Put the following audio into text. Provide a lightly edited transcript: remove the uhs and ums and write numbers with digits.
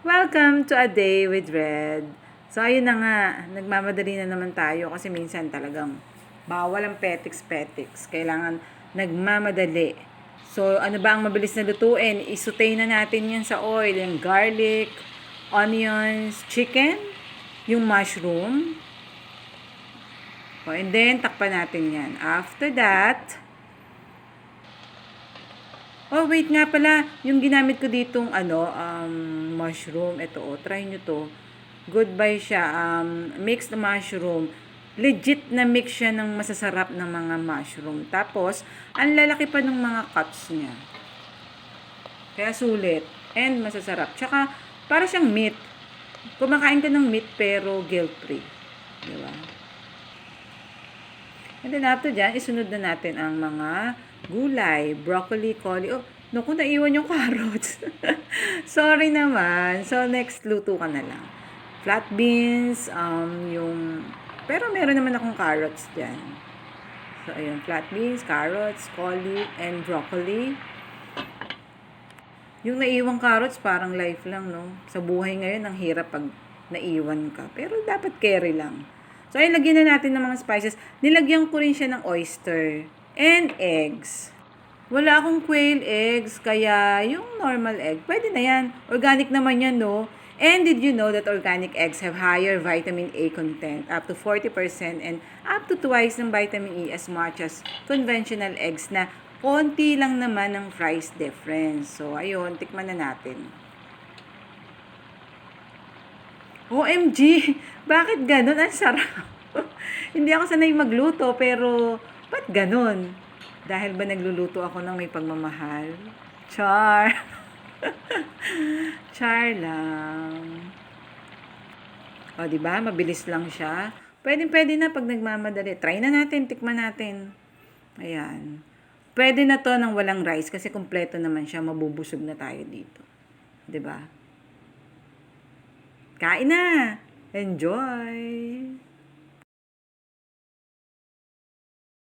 Welcome to A Day with Red. So, ayun na nga, nagmamadali na naman tayo kasi minsan talagang bawal ang petiks-petiks. Kailangan nagmamadali. So, ano ba ang mabilis na lutuin? Isutay na natin yan sa oil. Yung garlic, onions, chicken, yung mushroom. And then, takpan natin yan. After that, oh, wait nga pala, yung ginamit ko ditong mushroom, ito try nyo to. Goodbye siya, mixed mushroom. Legit na mix siya ng masasarap ng mga mushroom. Tapos, ang lalaki pa ng mga cuts niya. Kaya sulit. And masasarap. Tsaka, para siyang meat. Kumakain ka ng meat pero guilt-free. Diba? And then after dyan, isunod na natin ang mga gulay, broccoli, cauli. Oh, naku, naiwan yung carrots. Sorry naman. So, next, luto ka na lang. Flat beans, pero meron naman akong carrots dyan. So, ayun, flat beans, carrots, cauli, and broccoli. Yung naiwang carrots, parang life lang, no? Sa buhay ngayon, ang hirap pag naiwan ka. Pero dapat carry lang. So, ay lagyan na natin ng mga spices. Nilagyan ko rin siya ng oyster and eggs. Wala akong quail eggs, kaya yung normal egg, pwede na yan. Organic naman yan, no? And did you know that organic eggs have higher vitamin A content, up to 40% and up to twice ng vitamin E as much as conventional eggs na konti lang naman ng price difference. So, ayun, tikman na natin. OMG! Bakit ganun? Ang sarap. Hindi ako sanay magluto, pero ba't ganun? Dahil ba nagluluto ako ng may pagmamahal? Char! Char lang. O, diba? Mabilis lang siya. Pwede na pag nagmamadali. Try na natin, tikman natin. Ayan. Pwede na to ng walang rice kasi kumpleto naman siya. Mabubusog na tayo dito. Diba? Kain na! Enjoy!